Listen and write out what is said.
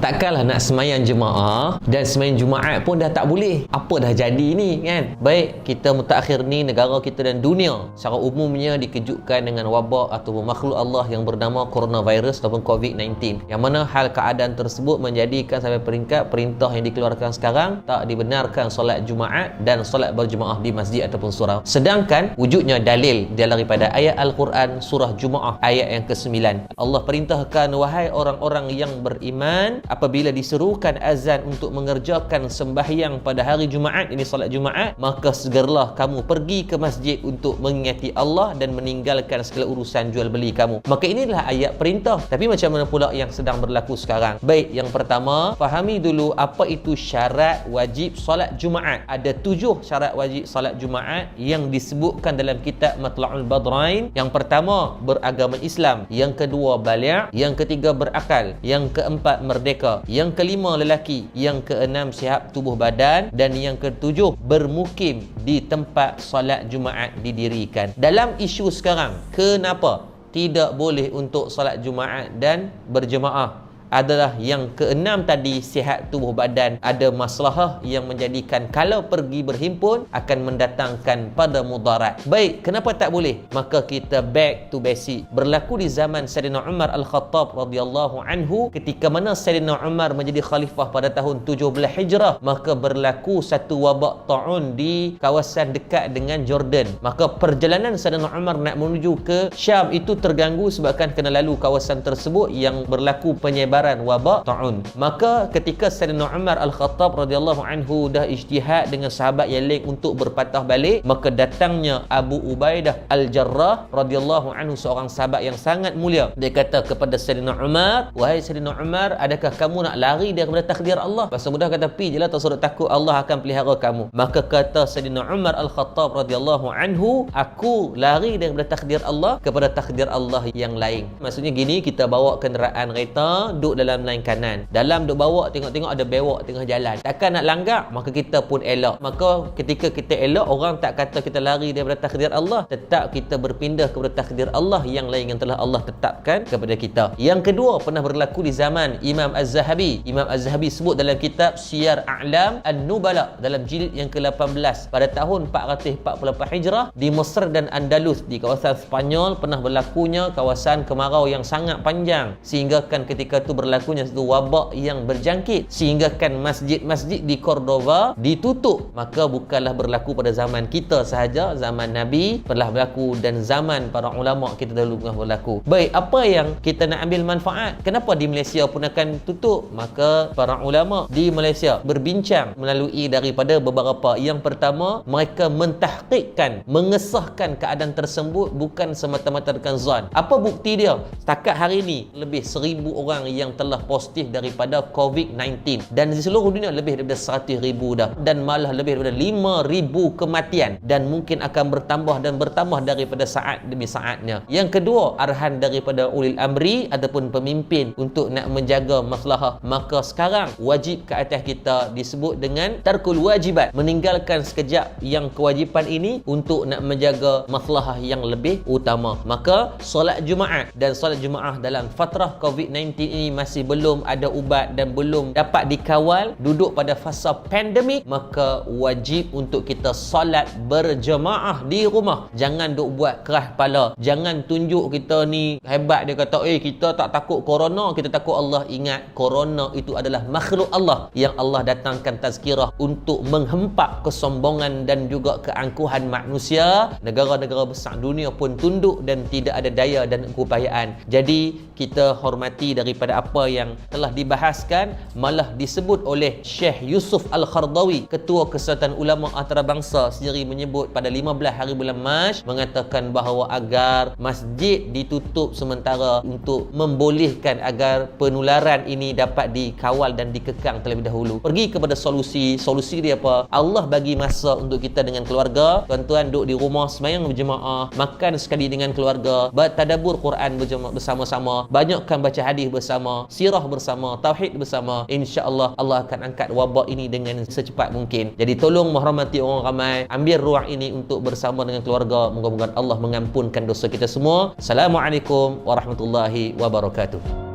Takkanlah nak semayang jemaah dan semayang Jumaat pun dah tak boleh. Apa dah jadi ni kan? Baik, kita mutakhir ni, negara kita dan dunia secara umumnya dikejutkan dengan wabak ataupun makhluk Allah yang bernama coronavirus ataupun COVID-19, yang mana hal keadaan tersebut menjadikan sampai peringkat perintah yang dikeluarkan sekarang tak dibenarkan solat Jumaat dan solat berjemaah di masjid ataupun surau. Sedangkan wujudnya dalil daripada ayat Al-Quran surah Jumaah ayat yang ke-9. Allah perintahkan, wahai orang-orang yang beriman, apabila diserukan azan untuk mengerjakan sembahyang pada hari Jumaat, ini solat Jumaat, maka segeralah kamu pergi ke masjid untuk mengingati Allah dan meninggalkan segala urusan jual beli kamu. Maka inilah ayat perintah. Tapi macam mana pula yang sedang berlaku sekarang? Baik, yang pertama, fahami dulu apa itu syarat wajib solat Jumaat. Ada 7 syarat wajib solat Jumaat yang disebutkan dalam kitab Matla'ul Badrain. Yang pertama, beragama Islam. Yang kedua, baligh. Yang ketiga, berakal. Yang keempat, merdeka. Yang kelima, lelaki. Yang keenam, sihat tubuh badan. Dan yang ketujuh, bermukim di tempat solat Jumaat didirikan. Dalam isu sekarang, kenapa tidak boleh untuk solat Jumaat dan berjemaah adalah yang keenam tadi, sihat tubuh badan. Ada masalah yang menjadikan kalau pergi berhimpun akan mendatangkan pada mudarat. Baik, kenapa tak boleh? Maka kita back to basic. Berlaku di zaman Sayyidina Umar Al-Khattab radhiyallahu anhu, ketika mana Sayyidina Umar menjadi khalifah pada tahun 17 Hijrah, maka berlaku satu wabak ta'un di kawasan dekat dengan Jordan. Maka perjalanan Sayyidina Umar nak menuju ke Syam itu terganggu sebabkan kena lalu kawasan tersebut yang berlaku penyebaran wabak ta'un. Maka ketika Sayyidina Umar Al-Khattab radhiyallahu anhu dah ijtihad dengan sahabat yang lain untuk berpatah balik, maka datangnya Abu Ubaidah Al-Jarrah radhiyallahu anhu, seorang sahabat yang sangat mulia. Dia kata kepada Sayyidina Umar, wahai Sayyidina Umar, adakah kamu nak lari daripada takdir Allah? Bahasa mudah kata, pi je lah, tak usah takut, Allah akan pelihara kamu. Maka kata Sayyidina Umar Al-Khattab radhiyallahu anhu, aku lari daripada takdir Allah kepada takdir Allah yang lain. Maksudnya gini, kita bawa kenderaan kereta, duduk dalam lain kanan, dalam duk bawa, tengok-tengok ada bewak tengah jalan, takkan nak langgar, maka kita pun elok. Maka ketika kita elok, orang tak kata kita lari daripada takdir Allah, tetap kita berpindah kepada takdir Allah yang lain yang telah Allah tetapkan kepada kita. Yang kedua, pernah berlaku di zaman Imam Az-Zahabi. Imam Az-Zahabi sebut dalam kitab Siyar A'lam An-Nubala dalam jilid yang ke-18, pada tahun 448 Hijrah di Mesir dan Andalus, di kawasan Spanyol, pernah berlakunya kawasan kemarau yang sangat panjang, sehingga kan ketika itu berlakunya satu wabak yang berjangkit, sehingga kan masjid-masjid di Cordoba ditutup. Maka bukanlah berlaku pada zaman kita sahaja, zaman Nabi telah berlaku dan zaman para ulama kita dahulu pernah berlaku. Baik, apa yang kita nak ambil manfaat? Kenapa di Malaysia pun akan tutup? Maka para ulama di Malaysia berbincang melalui daripada beberapa. Yang pertama, mereka mentahqiqkan, mengesahkan keadaan tersebut bukan semata-mata dengan zon. Apa bukti dia? Setakat hari ini lebih 1000 orang yang telah positif daripada COVID-19, dan di seluruh dunia lebih daripada 100,000 dah, dan malah lebih daripada 5,000 kematian, dan mungkin akan bertambah dan bertambah daripada saat demi saatnya. Yang kedua, arahan daripada ulil amri ataupun pemimpin untuk nak menjaga maslahah. Maka sekarang wajib ke atas kita disebut dengan tarkul wajibat, meninggalkan sekejap yang kewajipan ini untuk nak menjaga maslahah yang lebih utama. Maka solat Jumaat dan solat Jumaah dalam fatrah COVID-19 ini masih belum ada ubat dan belum dapat dikawal, duduk pada fasa pandemik, maka wajib untuk kita solat berjemaah di rumah. Jangan duk buat keras kepala, jangan tunjuk kita ni hebat. Dia kata, kita tak takut corona, kita takut Allah. Ingat, corona itu adalah makhluk Allah yang Allah datangkan tazkirah untuk menghempak kesombongan dan juga keangkuhan manusia. Negara-negara besar dunia pun tunduk dan tidak ada daya dan keupayaan. Jadi kita hormati daripada apa yang telah dibahaskan, malah disebut oleh Syekh Yusuf Al-Khardawi, Ketua Kesatuan Ulama Antarabangsa sendiri, menyebut pada 15 hari bulan Mac, mengatakan bahawa agar masjid ditutup sementara untuk membolehkan agar penularan ini dapat dikawal dan dikekang terlebih dahulu. Pergi kepada solusi dia apa? Allah bagi masa untuk kita dengan keluarga. Tuan-tuan duduk di rumah, sembahyang berjemaah, makan sekali dengan keluarga, bertadabbur Quran bersama-sama, banyakkan baca hadis bersama, sirah bersama, tauhid bersama. InsyaAllah Allah akan angkat wabak ini dengan secepat mungkin. Jadi tolong menghormati orang ramai, ambil ruang ini untuk bersama dengan keluarga. Moga-moga Allah mengampunkan dosa kita semua. Assalamualaikum warahmatullahi wabarakatuh.